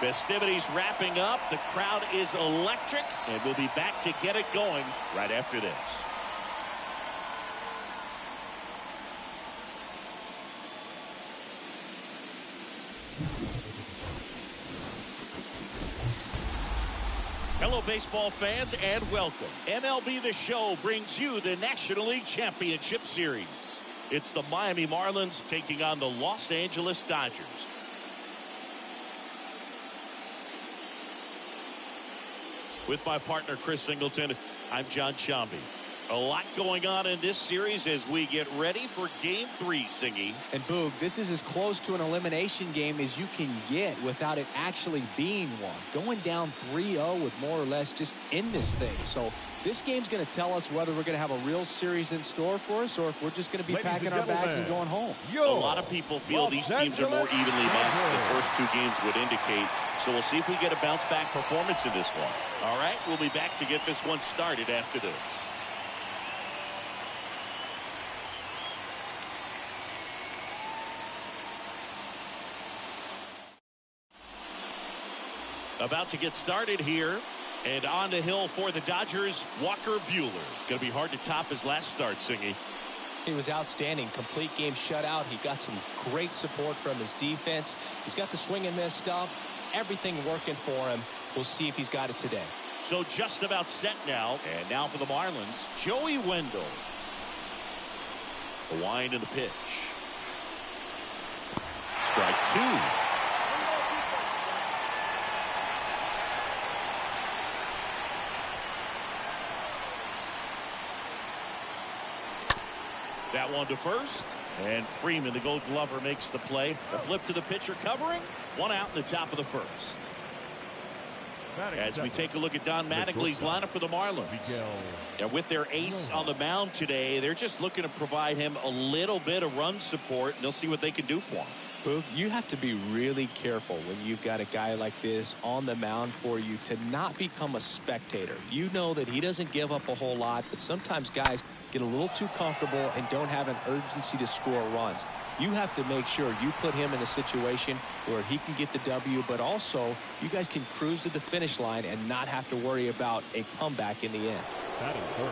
Festivities wrapping up. The crowd is electric, and we'll be back to get it going right after this. Hello, baseball fans, and welcome. MLB The Show brings you the National League Championship Series. It's the Miami Marlins taking on the Los Angeles Dodgers. With my partner, Chris Singleton, I'm John Shambi. A lot going on in this series as we get ready for Game 3, Singy. And Boog, this is as close to an elimination game as you can get without it actually being one. Going down 3-0 with more or less just in this thing. So this game's going to tell us whether we're going to have a real series in store for us or if we're just going to be packing our bags and going home. A lot of people feel these teams are more evenly matched than the first two games would indicate. So we'll see if we get a bounce-back performance in this one. All right, we'll be back to get this one started after this. About to get started here. And on the hill for the Dodgers, Walker Buehler. Going to be hard to top his last start, Singy. He was outstanding. Complete game shutout. He got some great support from his defense. He's got the swing and miss stuff. Everything working for him. We'll see if he's got it today. So just about set now. And now for the Marlins, Joey Wendell. The wind and the pitch. Strike two. That one to first, and Freeman, the Gold Glover, makes the play. A flip to the pitcher covering. One out in the top of the first. As we take a look at Don Mattingly's lineup for the Marlins. And with their ace on the mound today, they're just looking to provide him a little bit of run support, and they'll see what they can do for him. Boog, you have to be really careful when you've got a guy like this on the mound for you to not become a spectator. You know that he doesn't give up a whole lot, but sometimes guys get a little too comfortable and don't have an urgency to score runs. You have to make sure you put him in a situation where he can get the W, but also you guys can cruise to the finish line and not have to worry about a comeback in the end.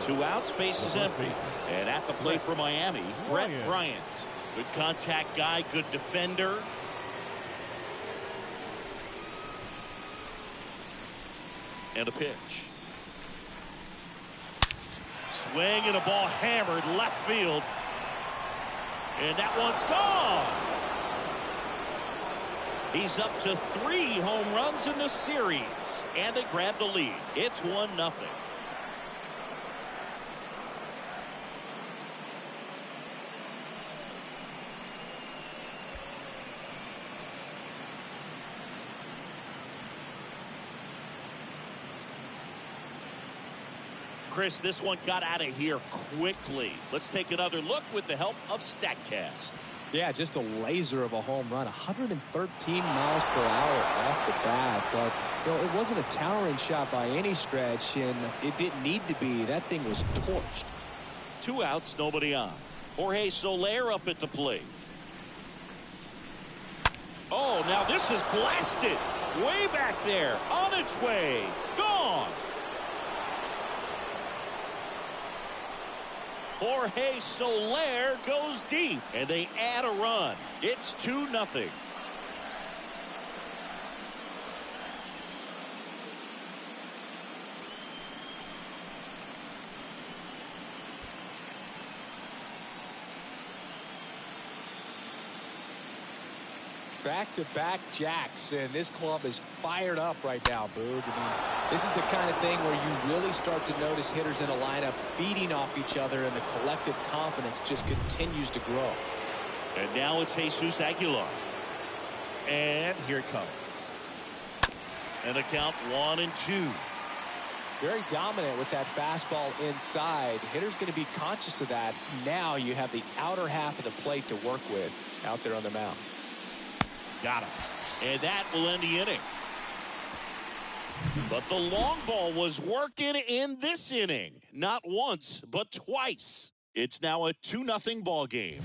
Two outs, base is empty. And at the plate for Miami, Brett Bryant. Good contact guy, good defender. And a pitch. Swing and a ball hammered left field. And that one's gone. He's up to 3 home runs in the series. And they grab the lead. It's 1-0. Chris, this one got out of here quickly. Let's take another look with the help of StatCast. Yeah, just a laser of a home run. 113 miles per hour off the bat. But you know, it wasn't a towering shot by any stretch, and it didn't need to be. That thing was torched. 2 outs, nobody on. Jorge Soler up at the plate. Oh, now this is blasted. Way back there. On its way. Gone. Jorge Soler goes deep, and they add a run. It's 2-0. Back-to-back jacks, and this club is fired up right now, Boog. I mean, this is the kind of thing where you really start to notice hitters in a lineup feeding off each other, and the collective confidence just continues to grow. And now it's Jesus Aguilar. And here it comes. And the count 1-2. Very dominant with that fastball inside. Hitter's going to be conscious of that. Now you have the outer half of the plate to work with out there on the mound. Got him. And that will end the inning. But the long ball was working in this inning. Not once, but twice. It's now a 2-0 ball game.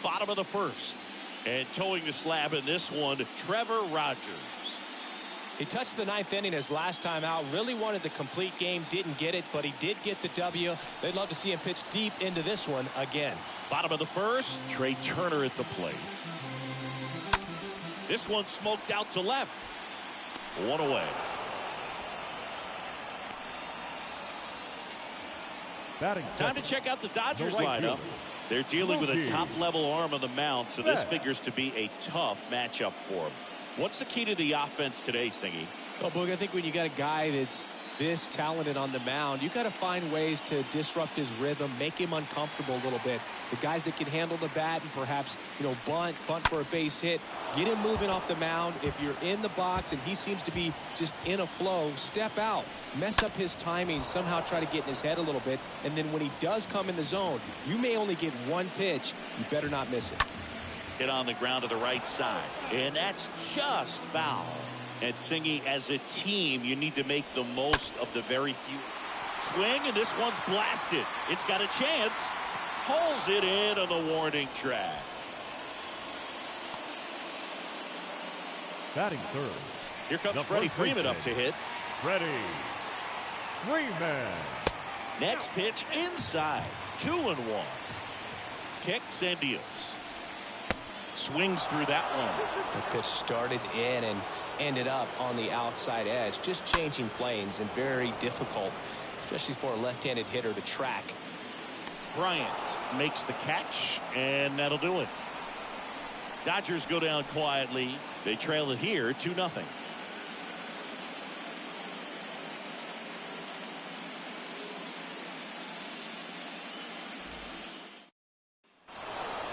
Bottom of the first. And towing the slab in this one, Trevor Rogers. He touched the ninth inning his last time out. Really wanted the complete game. Didn't get it, but he did get the W. They'd love to see him pitch deep into this one again. Bottom of the first, Trey Turner at the plate. This one smoked out to left. One away. Time to check out the Dodgers lineup. They're dealing with a top-level arm on the mound, so this figures to be a tough matchup for them. What's the key to the offense today, Singy? Well, Boog, I think when you got a guy that's this talented on the mound, you got to find ways to disrupt his rhythm, make him uncomfortable a little bit. The guys that can handle the bat and perhaps, bunt for a base hit, get him moving off the mound. If you're in the box and he seems to be just in a flow, step out, mess up his timing, somehow try to get in his head a little bit. And then when he does come in the zone, you may only get one pitch. You better not miss it. Hit on the ground to the right side, and that's just foul. And Singy, as a team, you need to make the most of the very few. Swing, and this one's blasted. It's got a chance. Pulls it in on the warning track. Batting third. Here comes Freddie Freeman up to hit. Freddie Freeman. Next pitch inside. 2-1. Kicks and deals. Swings through that one. The pitch started in and ended up on the outside edge. Just changing planes and very difficult, especially for a left-handed hitter to track. Bryant makes the catch, and that'll do it. Dodgers go down quietly. They trail it here 2-0.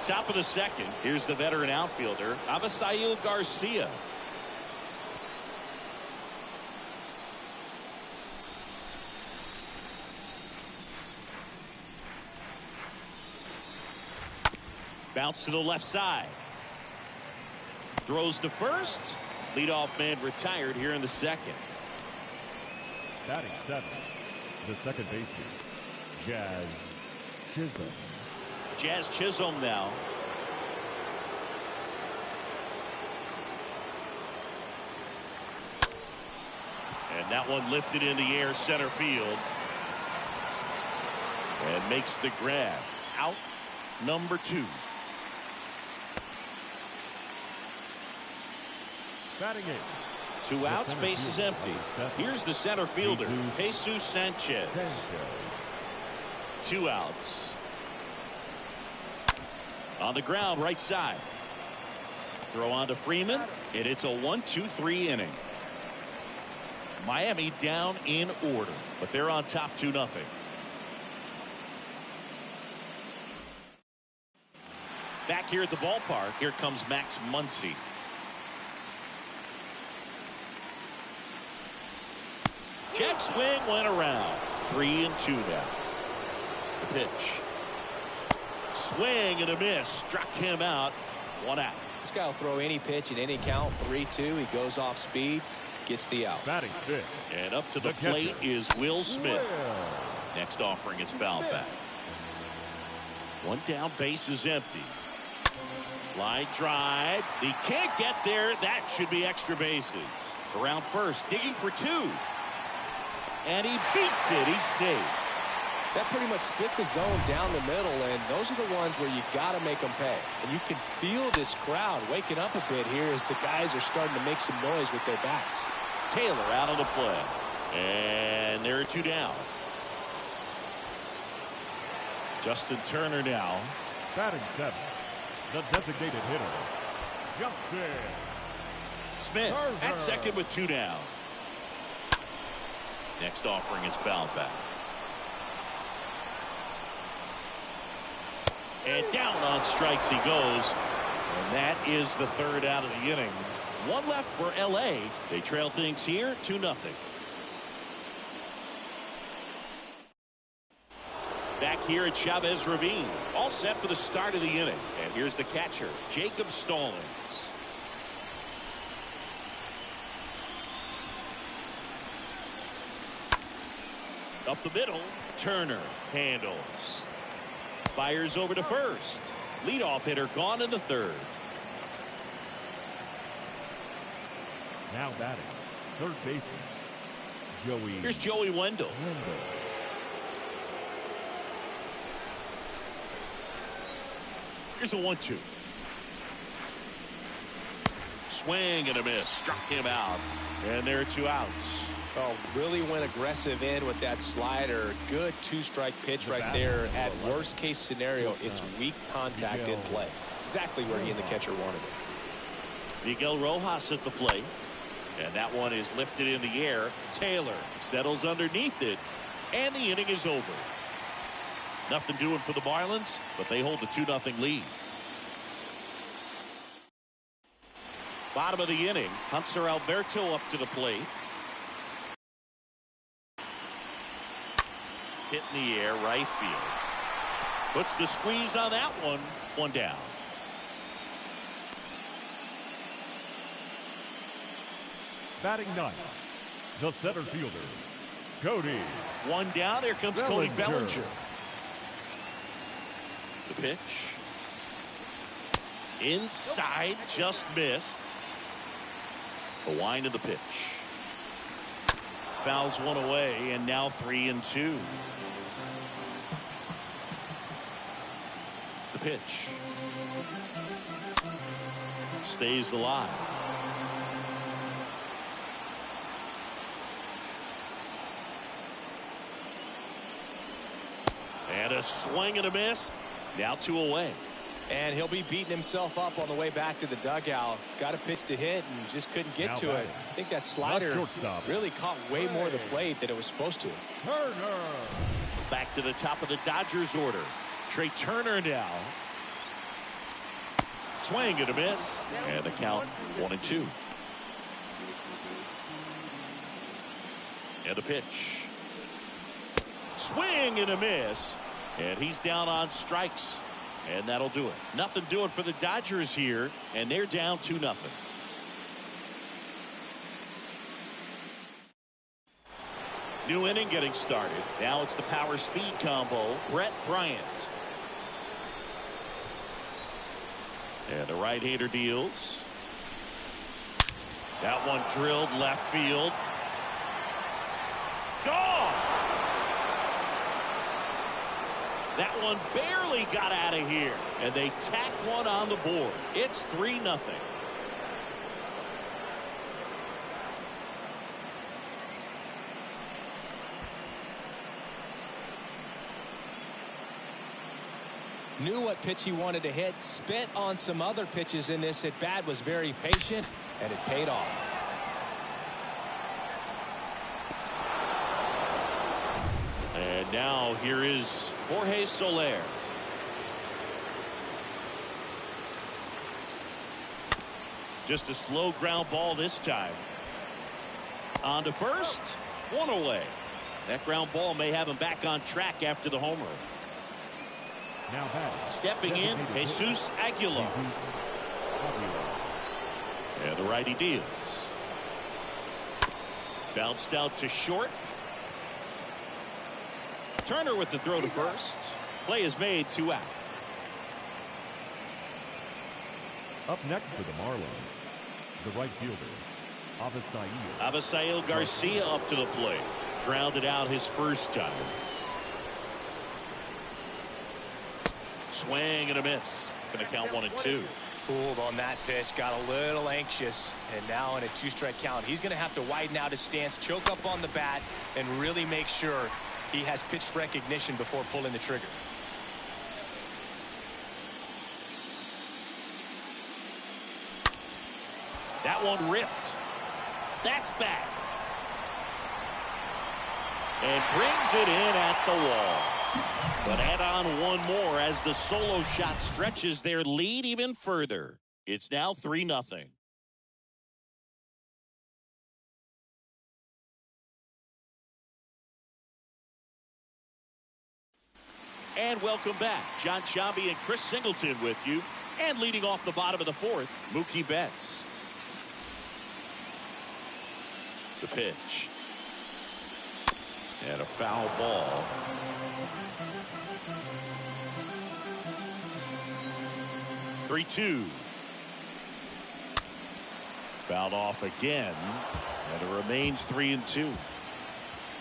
Top of the second. Here's the veteran outfielder, Avisail Garcia. Bounce to the left side. Throws to first. Leadoff man retired here in the second. Batting seventh, the second baseman, Jazz Chisholm. Jazz Chisholm now. And that one lifted in the air center field. And makes the grab. Out number 2. Batting eighth. 2 outs, base is empty. Here's the center fielder, Jesus Sanchez. 2 outs. On the ground, right side. Throw on to Freeman, and it's a 1-2-3 inning. Miami down in order, but they're on top 2-0. Back here at the ballpark, here comes Max Muncy. Check swing went around. 3-2 now. The pitch. Swing and a miss. Struck him out. 1 out. This guy will throw any pitch at any count. 3-2. He goes off speed. Gets the out. Batting fifth. And up to the plate is Will Smith. Next offering is foul back. 1 down, base is empty. Line drive. He can't get there. That should be extra bases. Around first, digging for 2. And he beats it. He's safe. That pretty much split the zone down the middle, and those are the ones where you got to make them pay. And you can feel this crowd waking up a bit here as the guys are starting to make some noise with their bats. Taylor out on the play. And there are 2 down. Justin Turner now. Batting seventh, the designated hitter, Justin Smith at second with 2 down. Next offering is foul back. And down on strikes he goes. And that is the 3rd out of the inning. 1 left for L.A. They trail things here 2-0. Back here at Chavez Ravine. All set for the start of the inning. And here's the catcher, Jacob Stallings. Up the middle, Turner handles. Fires over to first. Leadoff hitter gone in the third. Now batting, third baseman, Joey. Here's Joey Wendell. Here's a 1-2. Swing and a miss. Struck him out. And there are 2 outs. Oh, really went aggressive in with that slider. Good 2-strike pitch right there. At worst case scenario, it's weak contact in play. Exactly where he and the catcher wanted it. Miguel Rojas at the plate. And that one is lifted in the air. Taylor settles underneath it. And the inning is over. Nothing doing for the Marlins, but they hold the 2-0 lead. Bottom of the inning, Hunter Alberto up to the plate. Hit in the air, right field. Puts the squeeze on that one. 1 down. Batting ninth, the center fielder, Cody. 1 down. Here comes Cody Bellinger. The pitch. Inside, just missed. The wind of the pitch. Fouls one away, and now 3-2. The pitch. Stays alive. And a swing and a miss. Now 2 away. And he'll be beating himself up on the way back to the dugout. Got a pitch to hit and just couldn't get to it. I think that slider really caught way more of the plate than it was supposed to. Turner. Back to the top of the Dodgers order. Trey Turner now. Swing and a miss. And the count 1-2. And a pitch. Swing and a miss. And he's down on strikes. And that'll do it. Nothing doing for the Dodgers here. And they're down 2-0. New inning getting started. Now it's the power speed combo. Brett Bryant. And the right-hander deals. That one drilled left field. Gone! That one barely got out of here. And they tack one on the board. It's 3-0. Knew what pitch he wanted to hit. Spit on some other pitches in this at bat. Was very patient, and it paid off. And now here is Jorge Soler. Just a slow ground ball this time. On to first. 1 away. That ground ball may have him back on track after the homer. Now batting. Stepping in, Jesus Aguilar. And the righty deals. Bounced out to short. Turner with the throw to first. Play is made, 2 out. Up next for the Marlins, the right fielder, Avisail. Avisail Garcia up to the plate. Grounded out his first time. Swing and a miss. Going to count 1-2. Fooled on that pitch, got a little anxious, and now in a 2-strike count, he's going to have to widen out his stance, choke up on the bat, and really make sure he has pitch recognition before pulling the trigger. That one ripped. That's back. And brings it in at the wall. But add on one more as the solo shot stretches their lead even further. It's now 3-0. And welcome back. John Sciambi and Chris Singleton with you. And leading off the bottom of the fourth, Mookie Betts. The pitch. And a foul ball. 3-2. Fouled off again, and it remains 3-2.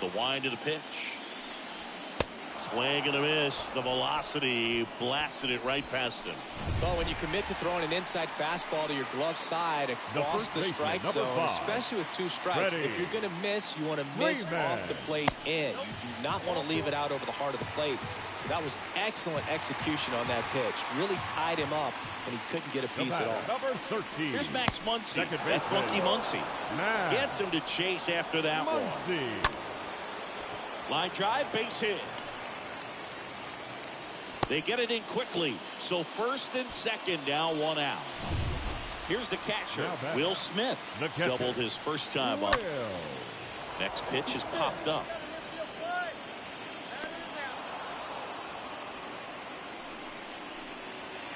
The wind to the pitch. Swing and a miss. The velocity blasted it right past him. Well, when you commit to throwing an inside fastball to your glove side across the strike zone, especially with 2 strikes, if you're going to miss, you want to miss off the plate in. You do not want to leave it out over the heart of the plate. So that was excellent execution on that pitch. Really tied him up, and he couldn't get a piece at all. Number 13. Here's Max Muncy. That funky Muncy. Gets him to chase after that one. Line drive, base hit. They get it in quickly. So first and second, now 1 out. Here's the catcher, Will Smith. Doubled his first time up. Next pitch is popped up.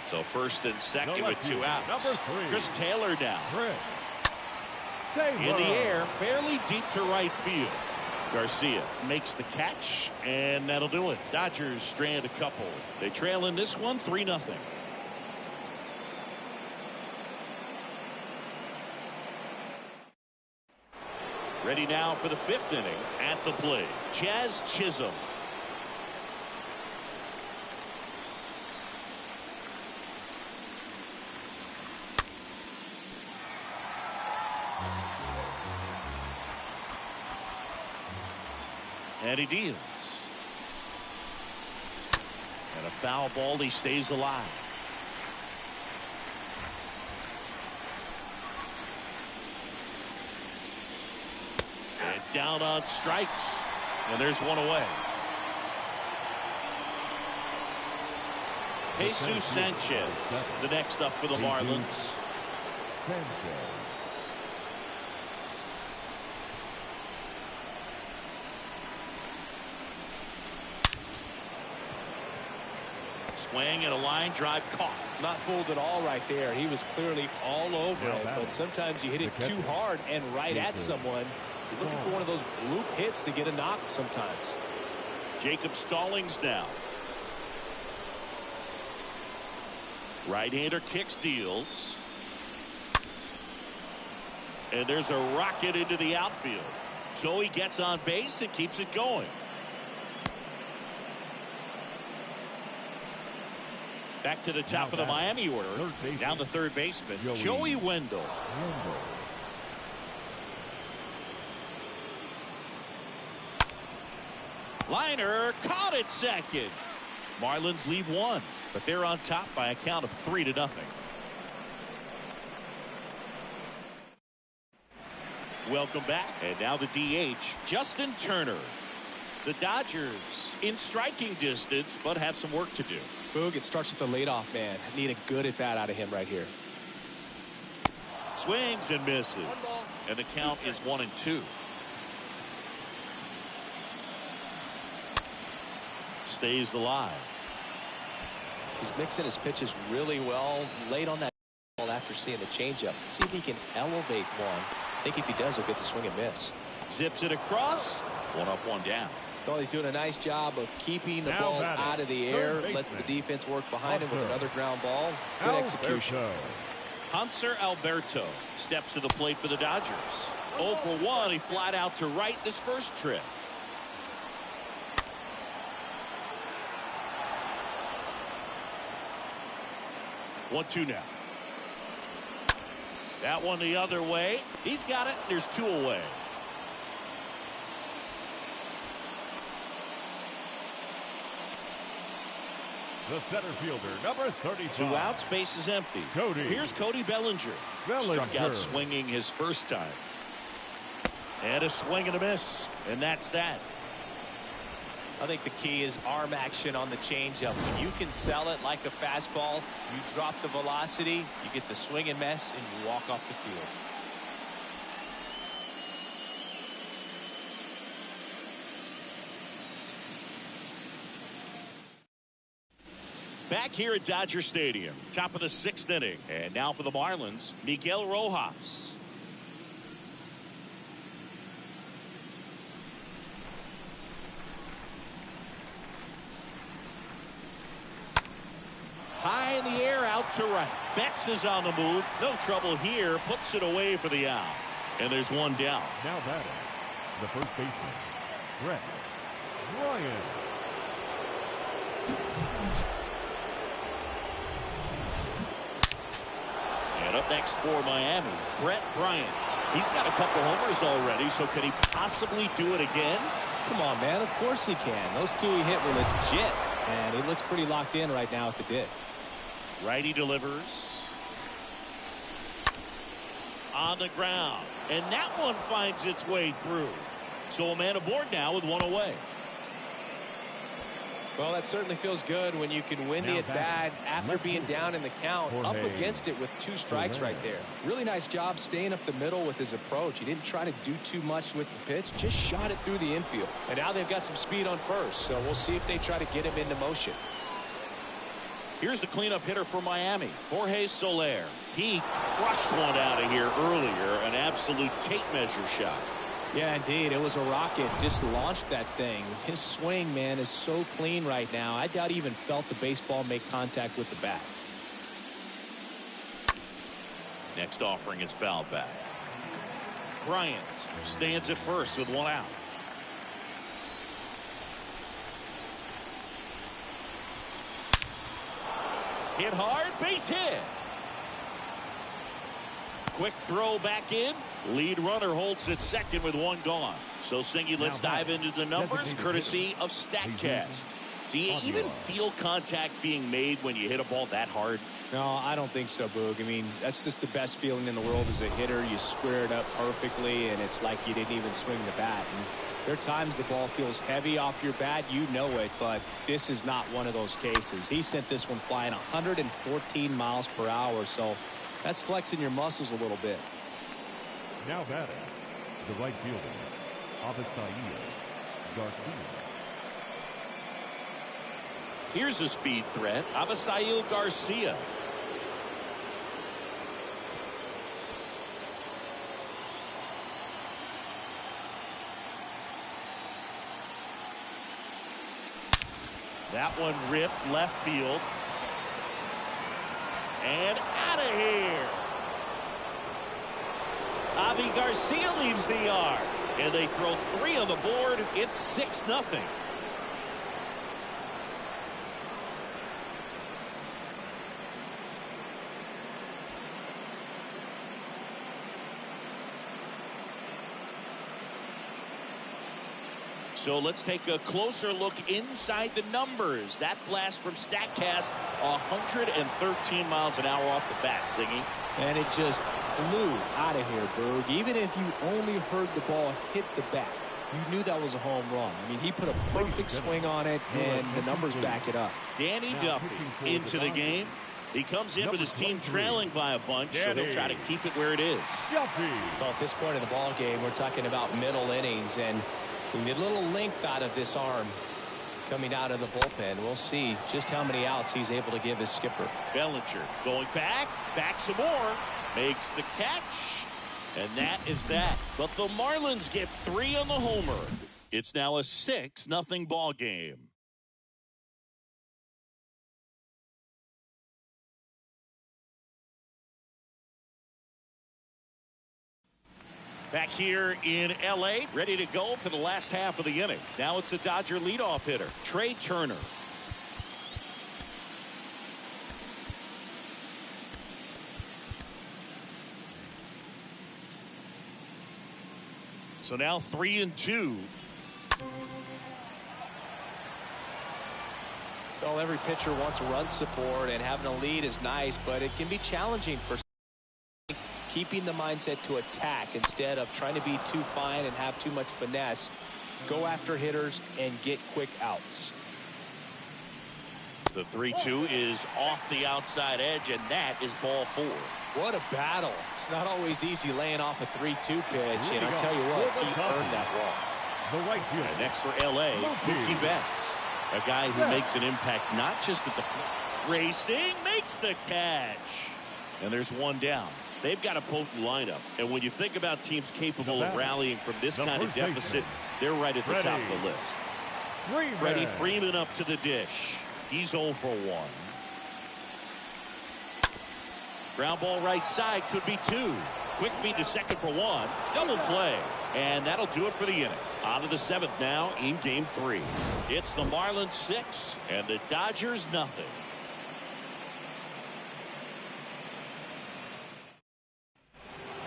So first and second with 2 outs. Number 3. Chris Taylor down. In the air, fairly deep to right field. Garcia makes the catch, and that'll do it. Dodgers strand a couple. They trail in this one 3-0. Ready now for the 5th inning. At the plate, Jazz Chisholm. And he deals. And a foul ball. He stays alive. And down on strikes. And there's one away. Jesus Sanchez, the next up for the Marlins. Sanchez. Swing and a line drive caught. Not fooled at all right there. He was clearly all over it, but sometimes you hit it too hard and right at someone. You're looking for one of those bloop hits to get a knock sometimes. Jacob Stallings down. Right-hander kicks, deals. And there's a rocket into the outfield. So he gets on base and keeps it going. Back to the top of the Miami order. Down the third baseman, Joey Wendell. Liner caught at second. Marlins lead 1, but they're on top by a count of 3-0. Welcome back. And now the DH, Justin Turner. The Dodgers in striking distance, but have some work to do. Boog, it starts with the leadoff man. Need a good at bat out of him right here. Swings and misses. And the count is 1-2. Stays alive. He's mixing his pitches really well. Late on that ball after seeing the changeup. See if he can elevate one. I think if he does, he'll get the swing and miss. Zips it across. 1 up, 1 down. Well, he's doing a nice job of keeping the ball out of the air. Lets the defense work behind him with another ground ball. Good execution. Hanser Alberto steps to the plate for the Dodgers. 0 for 1. He flied out to right in his first trip. One, 2 now. That one the other way. He's got it. There's 2 away. The center fielder, number 35. 2 outs, base is empty. Here's Cody Bellinger. Struck out swinging his first time. And a swing and a miss. And that's that. I think the key is arm action on the changeup. When you can sell it like a fastball, you drop the velocity, you get the swing and miss, and you walk off the field. Back here at Dodger Stadium, top of the 6th inning. And now for the Marlins, Miguel Rojas. High in the air, out to right. Betts is on the move. No trouble here. Puts it away for the out. And there's one down. Now batting, the first baseman, Brett Ryan. And up next for Miami, Brett Bryant. He's got a couple homers already, so can he possibly do it again? Come on, man. Of course he can. Those two he hit were legit. And he looks pretty locked in right now at the dish. Righty delivers. On the ground. And that one finds its way through. So a man aboard now with one away. Well, that certainly feels good when you can win the at-bat after being down in the count, up against it with 2 strikes right there. Really nice job staying up the middle with his approach. He didn't try to do too much with the pitch, just shot it through the infield. And now they've got some speed on first, so we'll see if they try to get him into motion. Here's the cleanup hitter for Miami, Jorge Soler. He crushed one out of here earlier, an absolute tape measure shot. Yeah, indeed. It was a rocket. Just launched that thing. His swing, man, is so clean right now. I doubt he even felt the baseball make contact with the bat. Next offering is fouled back. Bryant stands at first with 1 out. Hit hard, base hit. Quick throw back in. Lead runner holds at second with 1 gone. So, Singy, let's dive into the numbers courtesy of StatCast. Do you even feel contact being made when you hit a ball that hard? No, I don't think so, Boog. I mean, that's just the best feeling in the world as a hitter. You square it up perfectly, and it's like you didn't even swing the bat. And there are times the ball feels heavy off your bat. You know it, but this is not one of those cases. He sent this one flying 114 miles per hour, so that's flexing your muscles a little bit. Now batting, the right fielder, Avisail Garcia. Here's a speed threat, Avisail Garcia. That one ripped left field. And out of here. Avi Garcia leaves the yard. And they throw 3 on the board. It's 6-0. So let's take a closer look inside the numbers. That blast from StatCast, 113 miles an hour off the bat, Singy. And it just flew out of here, Berg. Even if you only heard the ball hit the bat, you knew that was a home run. I mean, he put a perfect swing on it, and the numbers back it up. Danny Duffy into the game. He comes in with his team trailing by a bunch, so he'll try to keep it where it is. Well, at this point in the ball game, we're talking about middle innings, and we need a little length out of this arm coming out of the bullpen. We'll see just how many outs he's able to give his skipper. Bellinger going back some more, makes the catch, and that is that. But the Marlins get 3 on the homer. It's now a 6-0 ball game. Back here in L.A., ready to go for the last half of the inning. Now it's the Dodger leadoff hitter, Trey Turner. So now 3-2. Well, every pitcher wants run support, and having a lead is nice, but it can be challenging for keeping the mindset to attack instead of trying to be too fine and have too much finesse. Go after hitters and get quick outs. The 3-2 is off the outside edge, and that is ball 4. What a battle. It's not always easy laying off a 3-2 pitch, and I'll tell you what, he earned that ball. The right fielder. Next for L.A., Mookie Betts, a guy who makes an impact not just at the racing, makes the catch. And there's one down. They've got a potent lineup, and when you think about teams capable of rallying from this kind of deficit, they're right at the top of the list. Freddie Freeman up to the dish. He's 0 for 1. Ground ball right side, could be 2. Quick feed to second for 1. Double play. And that'll do it for the inning. On to the 7th now in game 3. It's the Marlins 6 and the Dodgers nothing.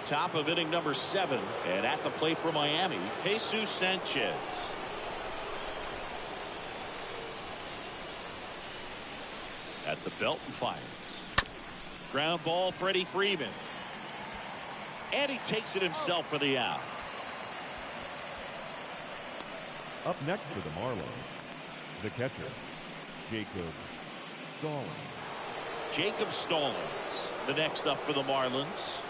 Top of inning number 7, and at the plate for Miami, Jesus Sanchez. At the belt and fires. Ground ball, Freddie Freeman. And he takes it himself for the out. Up next for the Marlins, the catcher, Jacob Stallings. Jacob Stallings, the next up for the Marlins.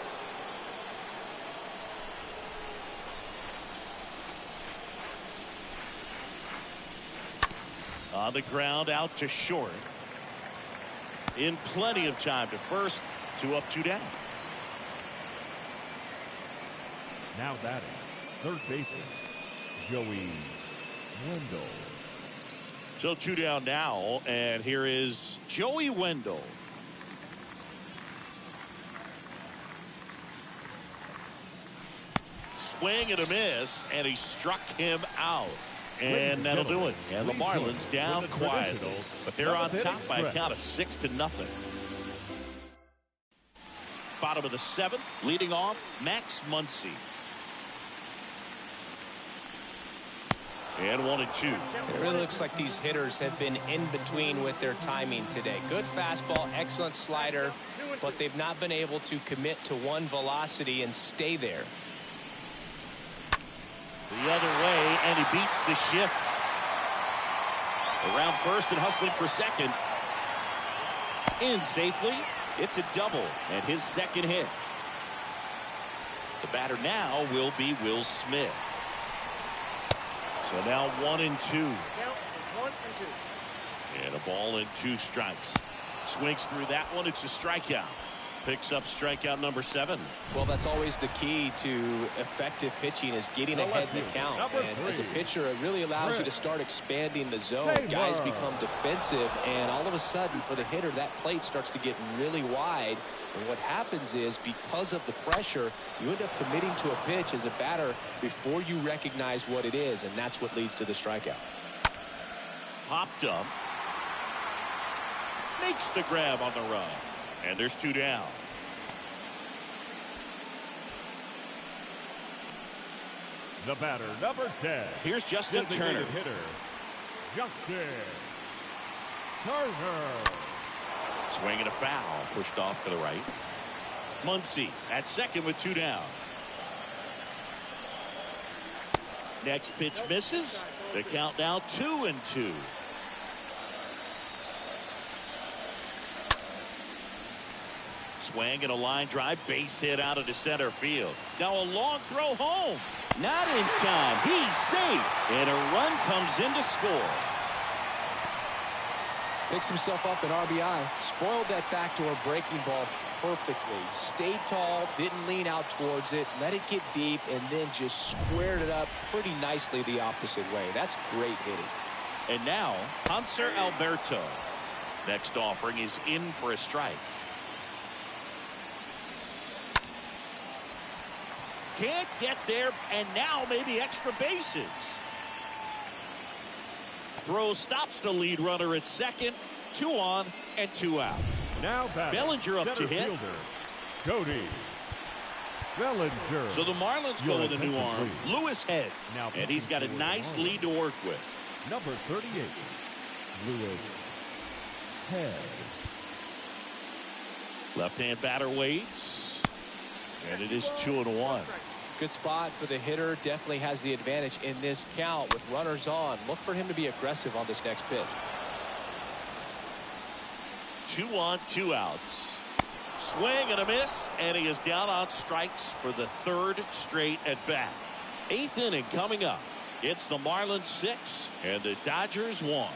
On the ground, out to short. In plenty of time to first. 2 up, 2 down. Now batting, third baseman, Joey Wendell. So 2 down now, and here is Joey Wendell. Swing and a miss, and he struck him out. And that'll do it. And the Marlins down quietly, but they're on top by a count of 6-0. Bottom of the 7th, leading off, Max Muncy. And 1-2. It really looks like these hitters have been in between with their timing today. Good fastball, excellent slider, but they've not been able to commit to one velocity and stay there. The other way, and he beats the shift. Around first and hustling for second. In safely. It's a double and his second hit. The batter now will be Will Smith. So now 1-2. And a ball and 2 strikes. Swings through that one. It's a strikeout. Picks up strikeout number 7. Well, that's always the key to effective pitching, is getting ahead in the count. And as a pitcher, it really allows you to start expanding the zone. Guys become defensive, and all of a sudden, for the hitter, that plate starts to get really wide. And what happens is, because of the pressure, you end up committing to a pitch as a batter before you recognize what it is, and that's what leads to the strikeout. Popped up. Makes the grab on the run. And there's 2 down. The batter, number 10. Here's Justin Turner. Hitter, Justin Turner. Swing and a foul. Pushed off to the right. Muncy at second with 2 down. Next pitch misses. The count now 2-2. Swing and a line drive, base hit out into center field. Now a long throw home. Not in time. He's safe. And a run comes in to score. Picks himself up an RBI. Spoiled that backdoor breaking ball perfectly. Stayed tall, didn't lean out towards it, let it get deep, and then just squared it up pretty nicely the opposite way. That's great hitting. And now, Hanser Alberto. Next offering is in for a strike. Can't get there, and now maybe extra bases. Throw stops the lead runner at second. 2 on and 2 out. Now Bellinger up to hit. Fielder, Cody Bellinger. So the Marlins go with a new arm, Lewis Head, Now and he's got a nice lead to work with. Number 38, Lewis Head. Left-hand batter waits, and it is 2-1. Good spot for the hitter. Definitely has the advantage in this count with runners on. Look for him to be aggressive on this next pitch. 2 on, 2 outs. Swing and a miss, and he is down on strikes for the 3rd straight at bat. 8th inning coming up. It's the Marlins 6 and the Dodgers 1.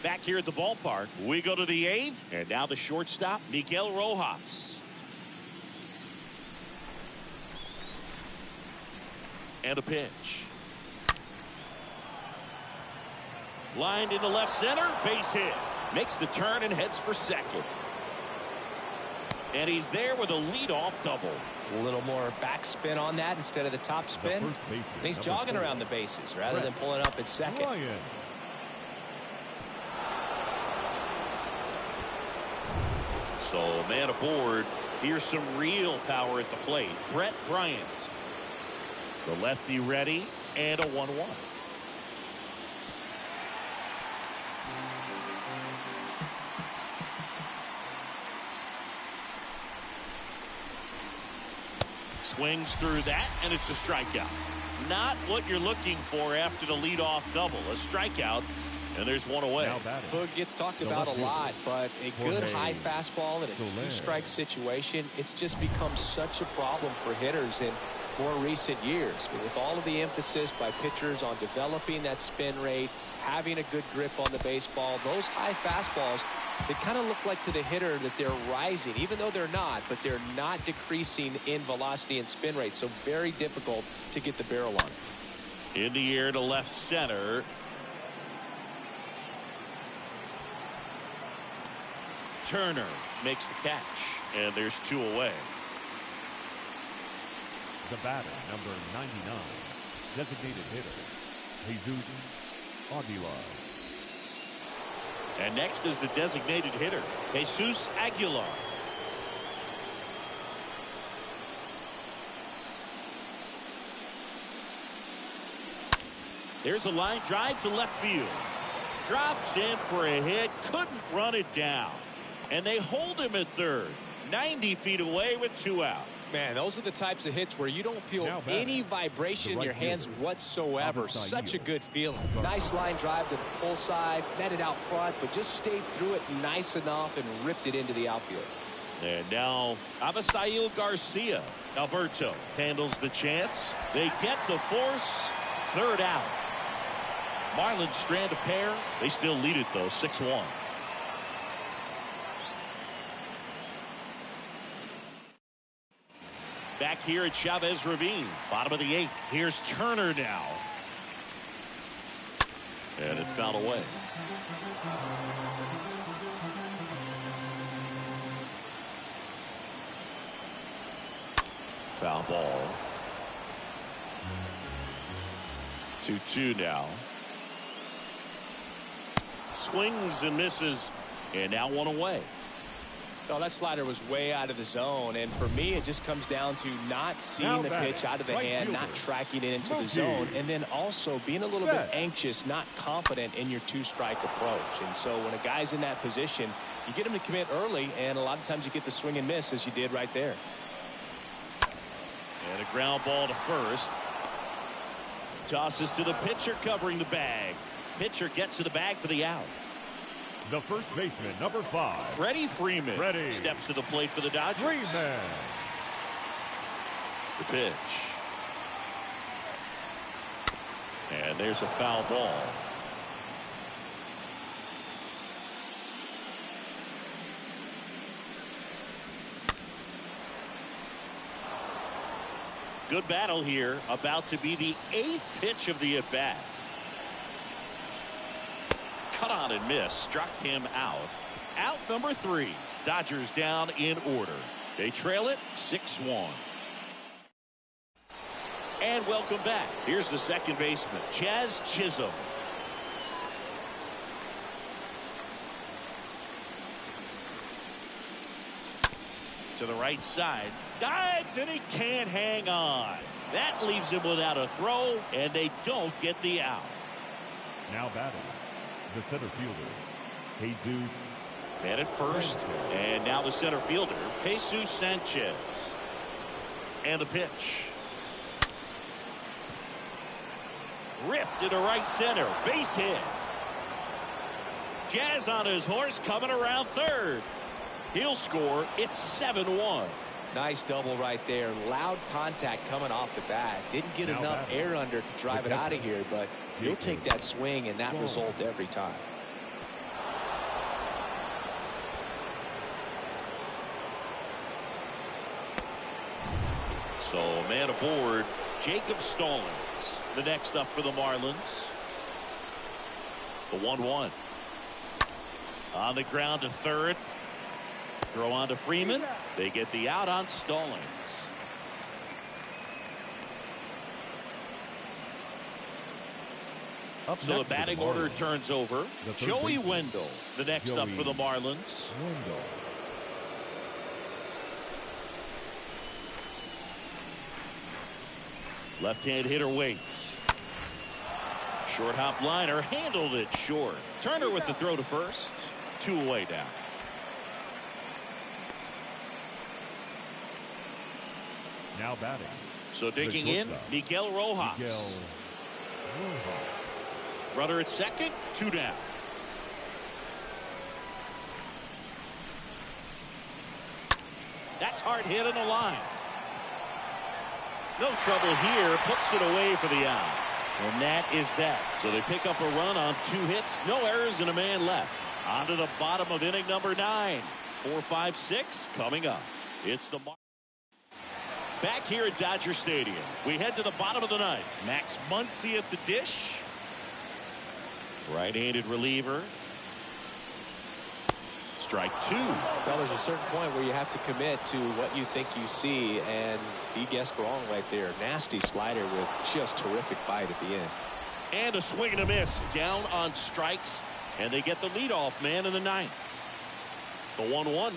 Back here at the ballpark, we go to the 8th, and now the shortstop, Miguel Rojas. And a pitch. Lined into left center. Base hit. Makes the turn and heads for second. And he's there with a leadoff double. A little more backspin on that instead of the top spin. And he's jogging around the bases rather than pulling up at second. Ryan. So man aboard. Here's some real power at the plate. Brett Bryant. The lefty ready and a 1-1. Swings through that, and it's a strikeout. Not what you're looking for after the leadoff double. A strikeout, and there's one away. Hook gets talked about a lot, but a good high fastball in a two-strike situation, it's just become such a problem for hitters in more recent years. But with all of the emphasis by pitchers on developing that spin rate, having a good grip on the baseball, those high fastballs, they kind of look like to the hitter that they're rising, even though they're not, but they're not decreasing in velocity and spin rate. So very difficult to get the barrel on. In the air to left center. Turner makes the catch, and there's two away. The batter, number 99, designated hitter, Jesus Aguilar. And next is the designated hitter, Jesus Aguilar. There's a line drive to left field. Drops in for a hit, couldn't run it down. And they hold him at third, 90 feet away with two out. Man, those are the types of hits where you don't feel any vibration in your hands whatsoever. Such a good feeling. Nice line drive to the pull side, netted out front, but just stayed through it nice enough and ripped it into the outfield. And now Avisail Garcia. Alberto handles the chance. They get the force. Third out. Marlins strand a pair. They still lead it, though, 6-1. Back here at Chavez Ravine, bottom of the 8th. Here's Turner now. And it's fouled away. Foul ball. 2-2 now. Swings and misses, and now one away. No, that slider was way out of the zone, and for me it just comes down to not seeing the pitch out of the hand, not tracking it into the zone, and then also being a little bit anxious, not confident in your two-strike approach. And so when a guy's in that position, you get him to commit early, and a lot of times you get the swing and miss as you did right there. And a ground ball to first. Tosses to the pitcher covering the bag. Pitcher gets to the bag for the out. The first baseman, number 5. Freddie Freeman steps to the plate for the Dodgers. Freeman. The pitch. And there's a foul ball. Good battle here. About to be the 8th pitch of the at-bat. Cut on and miss. Struck him out. Out number 3. Dodgers down in order. They trail it 6-1. And welcome back. Here's the second baseman, Jazz Chisholm. To the right side. Dives, and he can't hang on. That leaves him without a throw, and they don't get the out. Now batting, the center fielder, Jesus. Man at first, and now the center fielder, Jesus Sanchez. And the pitch. Ripped into right center. Base hit. Jazz on his horse coming around third. He'll score. It's 7-1. Nice double right there. Loud contact coming off the bat. Didn't get enough air under to drive it out of here, but he'll take that swing and that result every time. So a man aboard, Jacob Stallings, the next up for the Marlins. The 1-1. On the ground to third. Throw on to Freeman. They get the out on Stallings. So the batting order turns over. Joey Wendell, the next up for the Marlins. Left-hand hitter waits. Short hop liner, handled it short. Turner with the throw to first. 2 away down. Now batting. So digging in, Miguel Rojas. Runner at second, 2 down. That's hard hit on the line. No trouble here, puts it away for the out. And that is that. So they pick up a run on 2 hits, no errors, and a man left. On to the bottom of inning number 9. 4, 5, 6 coming up. It's the back here at Dodger Stadium. We head to the bottom of the 9th. Max Muncy at the dish. Right-handed reliever. Strike 2. Well, there's a certain point where you have to commit to what you think you see, and he guessed wrong right there. Nasty slider with just terrific bite at the end. And a swing and a miss. Down on strikes, and they get the leadoff man in the 9th. The 1-1.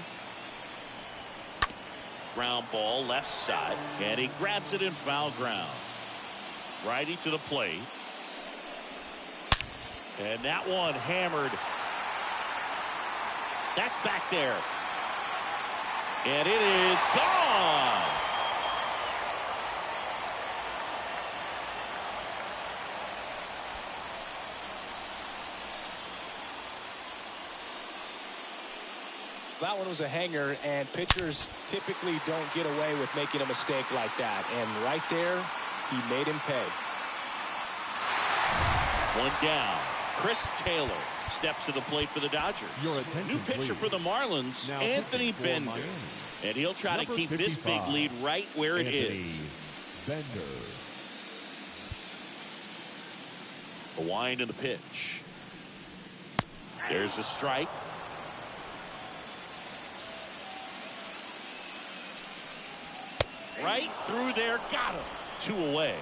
Ground ball left side, and he grabs it in foul ground. Righty to the plate. And that one hammered. That's back there. And it is gone. That one was a hanger, and pitchers typically don't get away with making a mistake like that. And right there, he made him pay. 1 down. Chris Taylor steps to the plate for the Dodgers. New pitcher for the Marlins, now Anthony Bender. And he'll try to keep this big lead right where it is. Bender. The wind and the pitch. There's a strike. Right through there, got him. 2 away.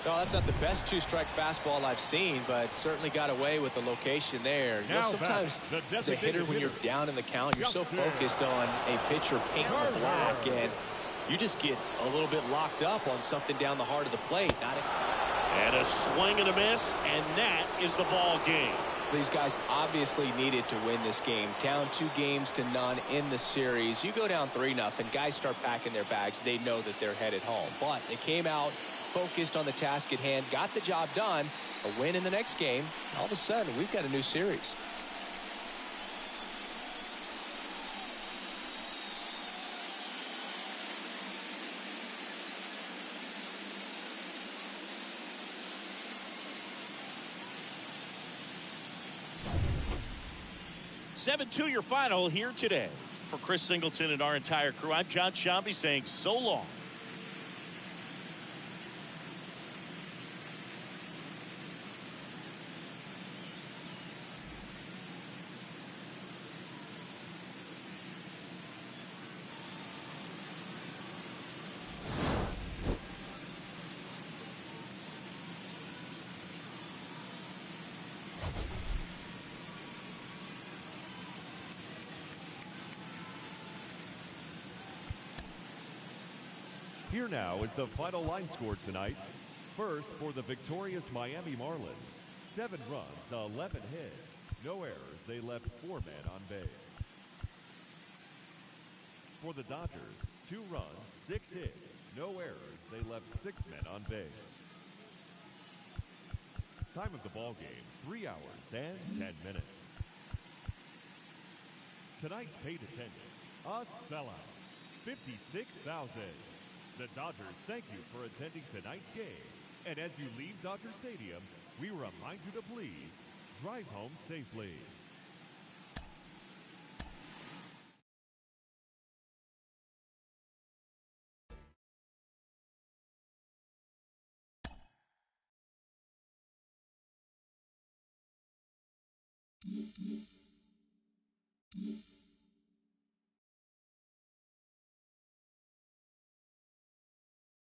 No, that's not the best 2-strike fastball I've seen, but certainly got away with the location there. You know, sometimes as a hitter, when you're down in the count, you're so focused on a pitcher painting the black, and you just get a little bit locked up on something down the heart of the plate. And a swing and a miss, and that is the ball game. These guys obviously needed to win this game. Down 2-0 in the series. You go down 3-0, guys start packing their bags. They know that they're headed home. But they came out focused on the task at hand, got the job done. A win in the next game. All of a sudden, we've got a new series. Seven-2 your final here today. For Chris Singleton and our entire crew, I'm John Shambi saying so long. Here now is the final line score tonight. First, for the victorious Miami Marlins, 7 runs, 11 hits, no errors. They left 4 men on base. For the Dodgers, 2 runs, 6 hits, no errors. They left 6 men on base. Time of the ball game, 3 hours and 10 minutes. Tonight's paid attendance, a sellout, 56,000. The Dodgers thank you for attending tonight's game. And as you leave Dodger Stadium, we remind you to please drive home safely.